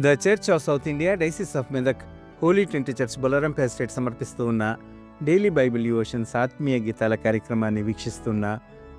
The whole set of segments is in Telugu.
The church of South India diocese of Medak holy trinity church Bolarampeta state సమర్పిస్తూ ఉన్న డైలీ బైబిల్ డివోషన్స్ ఆత్మీయ గీతాల కార్యక్రమాన్ని వీక్షిస్తున్న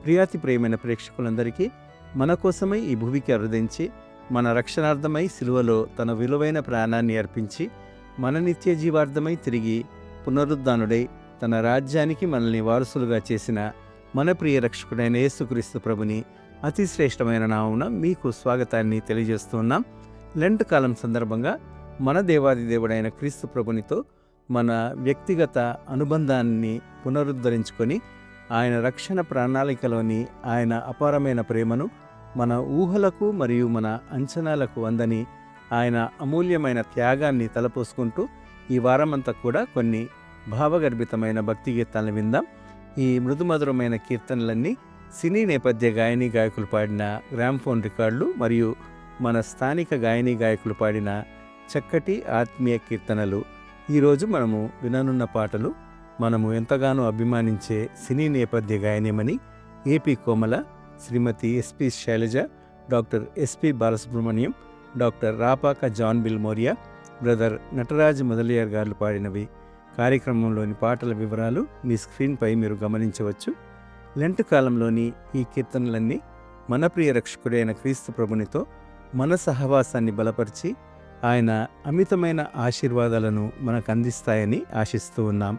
ప్రియాతి ప్రియమైన ప్రేక్షకులందరికీ మన కోసమై ఈ భూమికి అరుదించి మన రక్షణార్థమై సిలువలో తన విలువైన ప్రాణాన్ని అర్పించి మన నిత్య జీవార్థమై తిరిగి పునరుద్ధానుడై తన రాజ్యానికి మనల్ని వారసులుగా చేసిన మన ప్రియ రక్షకుడైన యేసుక్రీస్తు ప్రభుని అతి శ్రేష్టమైన నామమున మీకు స్వాగతాన్ని తెలియజేస్తున్నాం. లెంట్ కాలం సందర్భంగా మన దేవాది దేవుడైన క్రీస్తు ప్రభునితో మన వ్యక్తిగత అనుబంధాన్ని పునరుద్ధరించుకొని ఆయన రక్షణ ప్రణాళికలోని ఆయన అపారమైన ప్రేమను మన ఊహలకు మరియు మన అంచనాలకు అందని ఆయన అమూల్యమైన త్యాగాన్ని తలపోసుకుంటూ ఈ వారమంతా కూడా కొన్ని భావగర్భితమైన భక్తి గీతాలను విందాం. ఈ మృదుమధురమైన కీర్తనలన్నీ సినీ నేపథ్య గాయని గాయకులు పాడిన గ్రామ్ఫోన్ రికార్డులు మరియు మన స్థానిక గాయని గాయకులు పాడిన చక్కటి ఆత్మీయ కీర్తనలు. ఈరోజు మనము విననున్న పాటలు మనము ఎంతగానో అభిమానించే సినీ నేపథ్య గాయనిమని A P Komala, Shrimati S P Shailaja, doctor S P Balasubrahmanyam, doctor Rapaka John Bill Moriya, brother Nataraj Mudaliar garu పాడినవి. కార్యక్రమంలోని పాటల వివరాలు మీ స్క్రీన్పై మీరు గమనించవచ్చు. లెంట్ కాలంలోని ఈ కీర్తనలన్నీ మన ప్రియ రక్షకుడైన క్రీస్తు ప్రభునితో మన సహవాసాన్ని బలపరిచి ఆయన అమితమైన ఆశీర్వాదాలను మనకు అందిస్తాయని ఆశిస్తూ ఉన్నాం.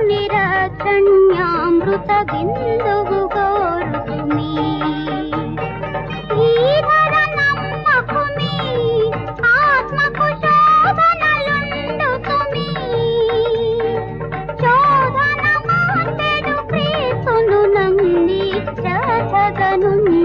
నిరక్షణ్యామృత బిందువు కోరుతుమి ఈధర నమ్మకుమి ఆత్మకు శోధనలుండుతుమి శోధన మాతెడు క్రీస్తును నమ్మి చదగనుందుతుమి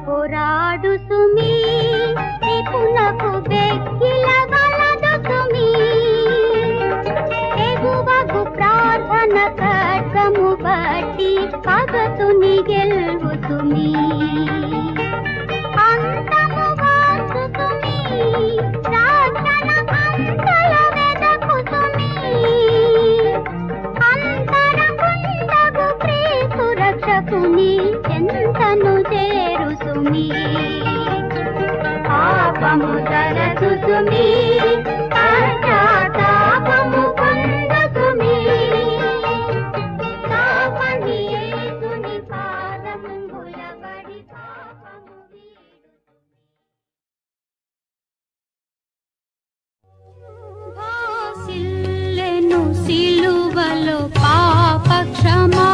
పోరాడు సుమి నిపుణకు బెక్కిల గలదు సుమి ఎగువకు ప్రార్థన కర్తము బట్టి పగతుని గెలువు సుమి అంతము వాసు సుమి ప్రార్థన అంతల వెదకు సుమి అంతరకుండగు క్రీస్తు రక్షకుని ఎంతను చేరు సుమి పాపము తరచు సుమి పశ్చాత్తాపము పొందుసుమి పాపని యేసుని పాదములబడి పాపము భాసిల్లెను సిలువలో పాప క్షమా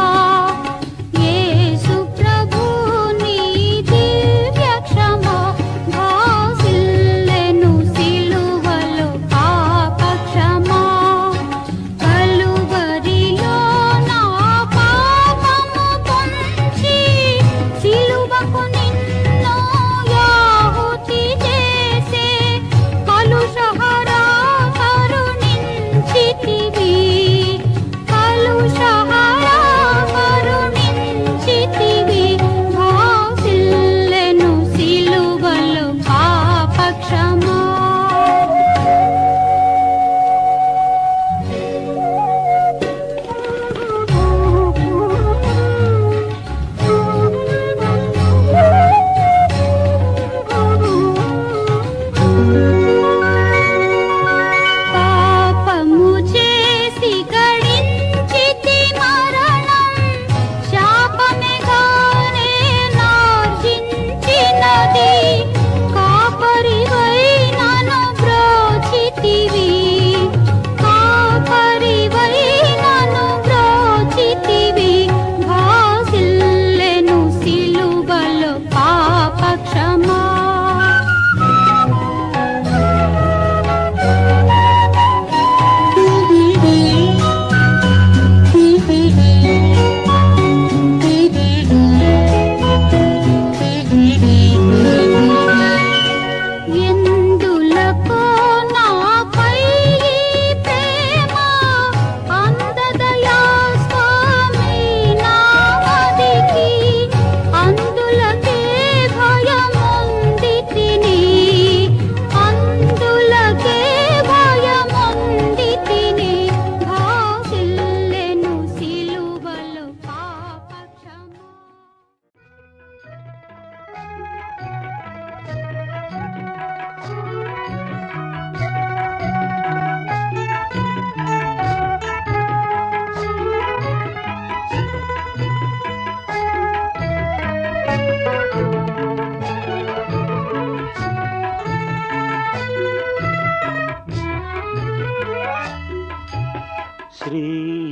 శ్రీ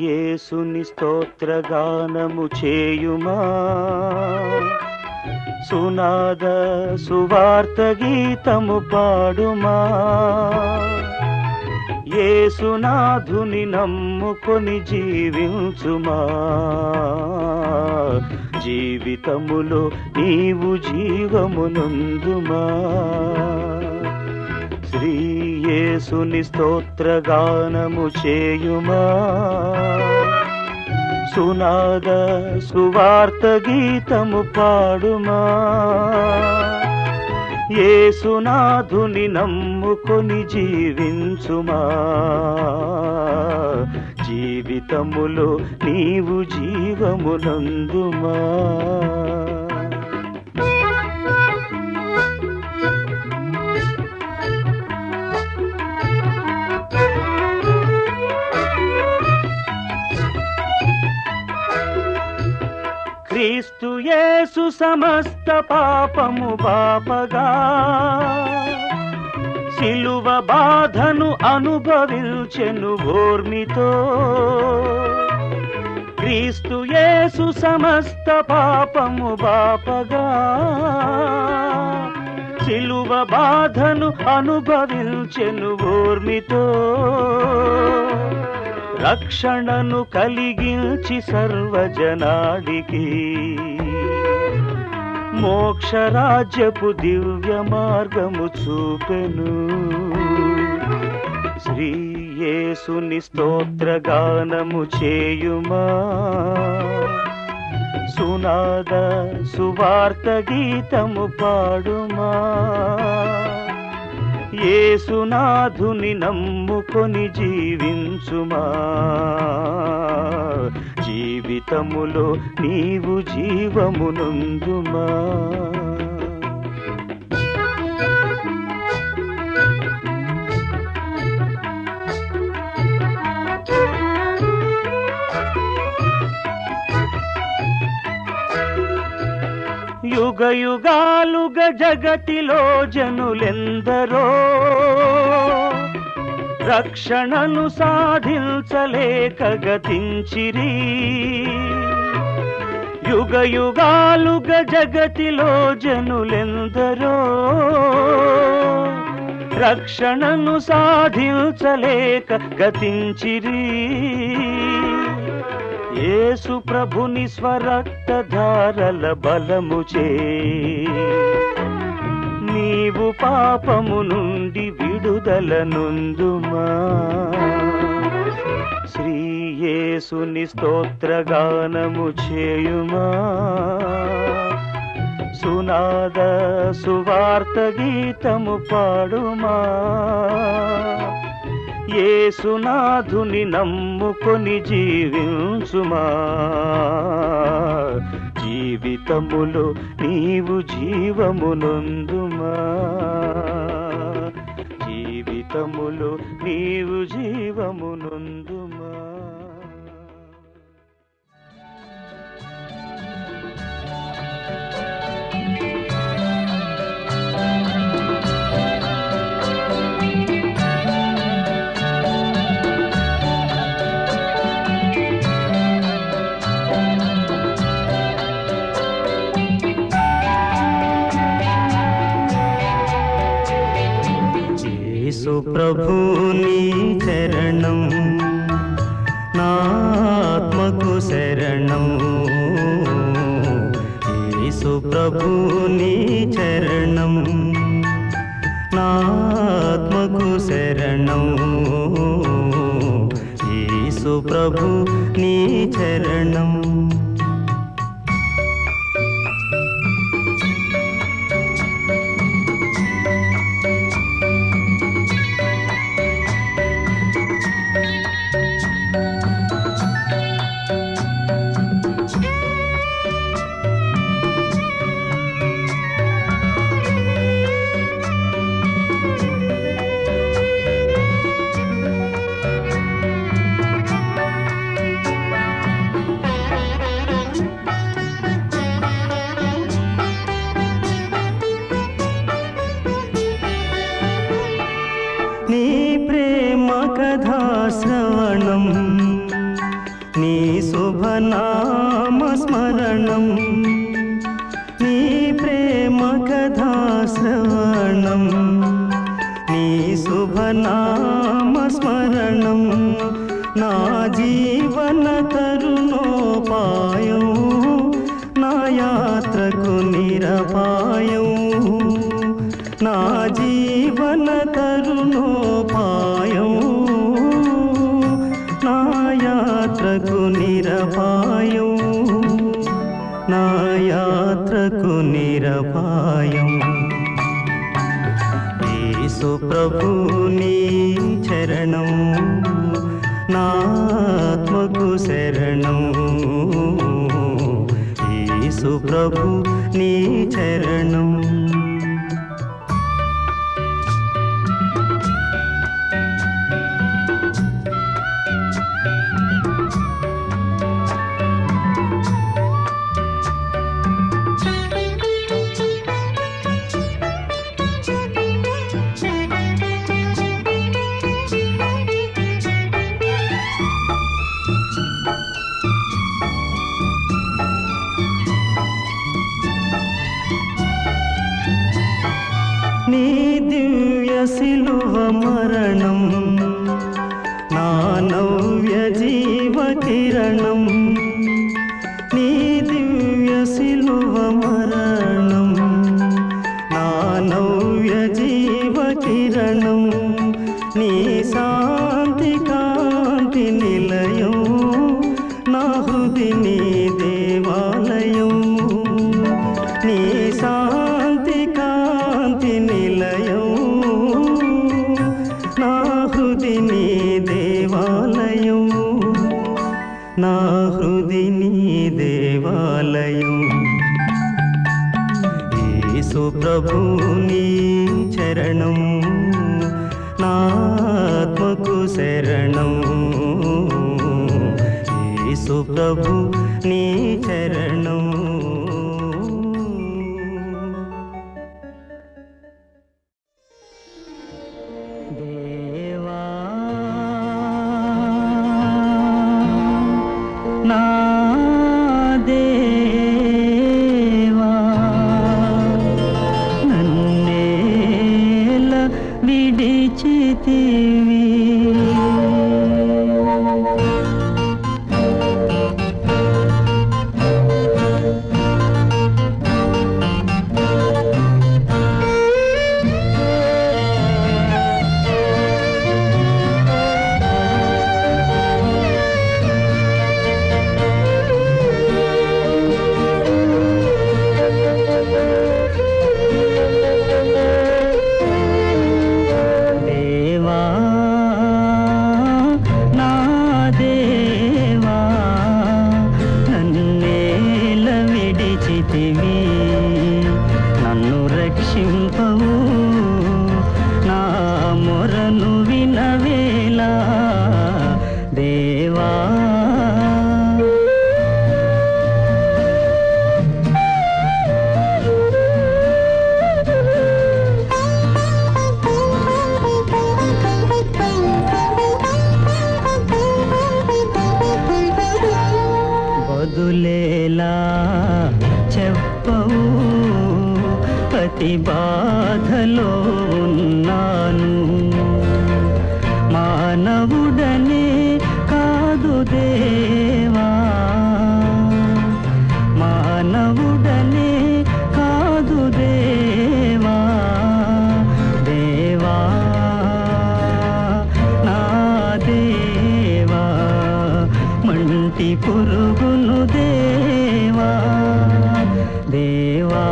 యేసుని స్తోత్రగానము చేయుమా, సునాద సువార్త గీతము పాడుమా. యేసునాథుని నమ్ముకొని జీవించుమా, జీవితములో నీవు జీవమునందుమా. శ్రీ యేసుని స్తోత్రగానము చేయుమా, సునాద సువార్త గీతము పాడుమా. యేసునాథుని నమ్ముకొని జీవించుమా, జీవితములో నీవు జీవమునందుమా. క్రీస్తు యేసు సమస్త పాపము బాపగా, సిలువ బాధను అనుభవించెను ఓర్మితో. క్రీస్తు యేసు సమస్త పాపము బాపగా, సిలువ బాధను అనుభవించెను ఓర్మితో. రక్షణను కలిగించి సర్వజనాడికి, మోక్షరాజ్యపు దివ్య మార్గము చూపెను. శ్రీ యేసుని స్తోత్రగానము చేయుమా, సునాద సువార్త గీతము పాడుమా. యేసునాథుని నమ్ముకొని జీవించుమా, జీవితములో నీవు జీవమునందుమా. యుగ యుగాలుగా జగతిలో జనులెందరో, రక్షణను సాధించలేక గతించిరి. యుగ యుగాలుగా జగతిలో జనులెందరో, రక్షణను సాధించలేక గతించిరి. యేసు ప్రభుని స్వరక్త ధారల బలముచే, నీవు పాపము నుండి విడుదల నొందుమా. శ్రీ యేసుని స్తోత్రగానము చేయుమా, సునాద సువార్త గీతము పాడుమా. యేసునాథుని నమ్ముకొని జీవించుమా, జీవితములో నీవు జీవమునందుమా, జీవితములో నీవు జీవమునందుమా. యేసు ప్రభుని చరణం, నా ఆత్మకు శరణం. యేసు ప్రభుని చరణం, నా ఆత్మకు శరణం. యేసు ప్రభు నీ చరణం. నీ ప్రేమ కథా శ్రవణం, నీ శుభనామ స్మరణం. నీ ప్రేమ కథా శ్రవణం, నీ శుభనామ స్మరణం. నా జీవన తరుణోపాయం, నా యాత్రకు నిరపాయం. నా జీవన తరుణోపాయం, నా యాత్రకు నిరపాయం. నా యాత్రకు నిరపాయం. ప్రభు నీ చరణం నా ఆత్మకు శరణం యేసు ప్రభు నీ చరణం నీ దివ్య శిలువ మరణం నా నవ్య జీవ కిరణం నీ దివ్య శిలువ మరణం నా నవ్య జీవ కిరణం నీ శాంతి కాంతి నిలయం నా హృది నీ దేవాలయం నీ శాంతి కాంతి నిలయం నా హృది నీ దేవాలయం నా హృది నీ దేవాలయం యేసు ప్రభు నీ చరణం నా ఆత్మకు శరణం యేసు ప్రభు నీ చరణం దేవా నా దేవా నన్నేల విడిచితివి దేవా నా దేవా నన్నేల విడిచితివి నన్ను రక్షింపవు నా మొరను వినవేలా దేవా బదులేలా చెప్పవు ప్రతి బాధలో ఉన్నాను మానవుడనే కాదు దేవా మానవుడనే కాదు దేవా దేవా నా దేవా మంటి పురుగును దేవా దేవా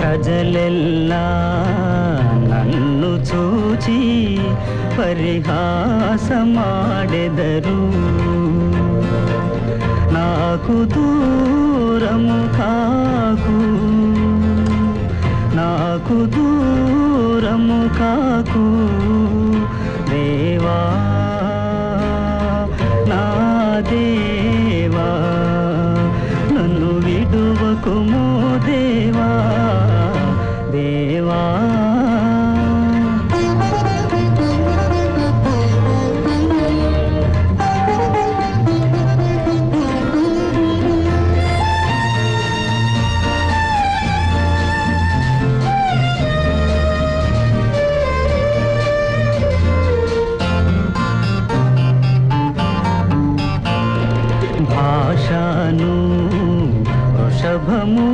ప్రజలెల్లా నన్ను చూచి పరిహాసమాడెదరు నాకు దూరము కాకు నాకు దూరము కాకు దేవా నా దేవా నన్ను విడువకుము దేవా దేవా భాషను వృషభము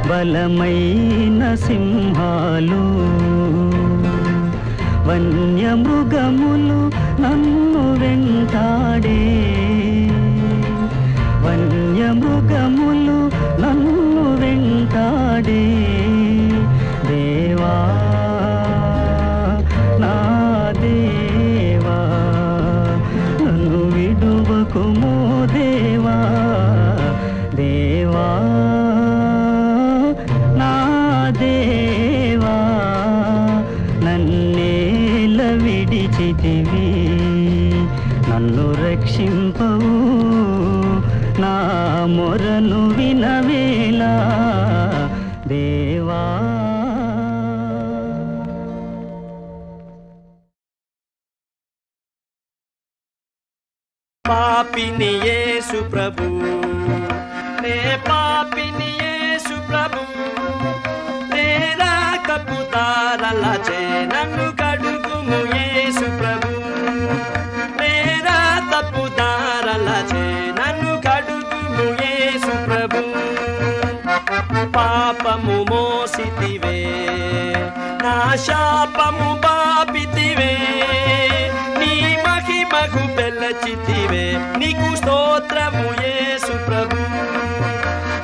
బలమైన సింహాలు వన్యమృగములు నన్ను వెంటాడే వన్యమృగములు నన్ను వెంటాడే దేవా నా దేవా నన్ను విడువకుమో దేవా దేవా నా దేవా నన్నేల విడిచితివి నన్ను రక్షింపవు నా మొరను వినవేలా దేవా. పాపిని యేసు ప్రభు నే పాపిని యేసు ప్రభు నే రాకపు తారలచే నన్ను కడుగుము యేసు ప్రభు నే రాకపు తారలచే నన్ను కడుగుము యేసు ప్రభు పాపము మోసితివే నా శాపము బాపితివే నీ మహిమకు పెళ్ళచితివే నీకు స్తోత్రము యేసు ప్రభు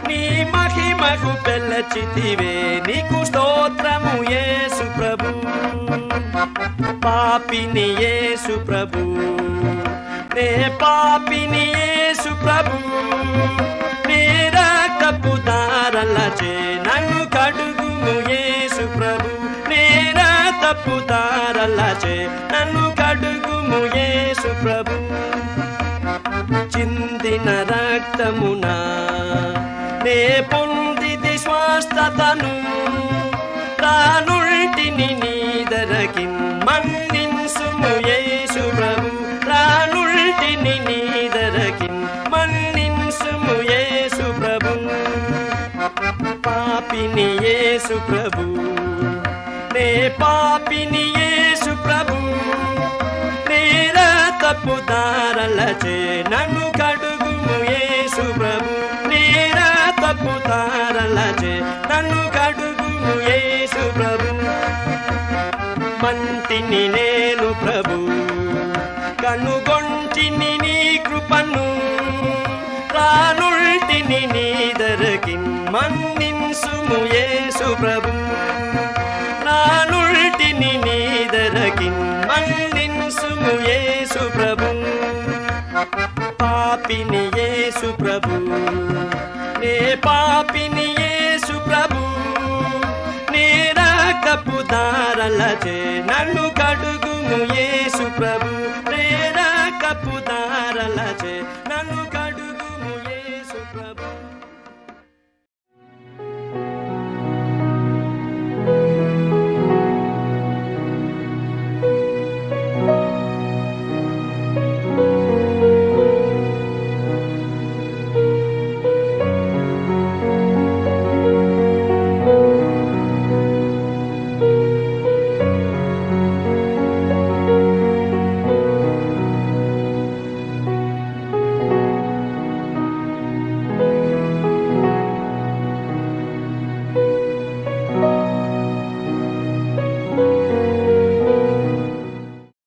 నీ మహిమకు పెళ్ళచితివే నీకు స్తోత్రము యేసు ప్రభు పాపిని యేసు ప్రభు నే పాపిని యేసు ప్రభు నే రక్తపు దారలచే నన్ను కడుగుము యేసు ప్రభు నే రక్తపు దారలచే నన్ను కడుగుము యేసు ప్రభు చిందిన రక్తమునా నే పొందిది స్వస్థతను తానుల్టిని నీదరకిన్ మన్నింసుము యేసు ప్రభు తానుల్టిని నీదరకిన్ మన్నింసుము యేసు ప్రభు పాపిని యేసు ప్రభు నే పాపిని యేసు ప్రభు నే రక్తపు దారలచే నన్ను కడుగుము యేసు ప్రభు నే రక్తపు దారలచే నన్ను కడుగుము యేసు ప్రభు మంటిని నేను ప్రభు కనుగొంటిని నీ కృపను రానుల్టిని నీదరకిన్ మన్నింసుము యేసు ప్రభు రానుల్టిని నీదరకిన్ మన్నింసుము యేసు ప్రభు పాపిని యేసు ప్రభు నే పాపిని యేసు ప్రభు నే రక్తపు దారలచే నన్ను కడుగుము యేసు ప్రభు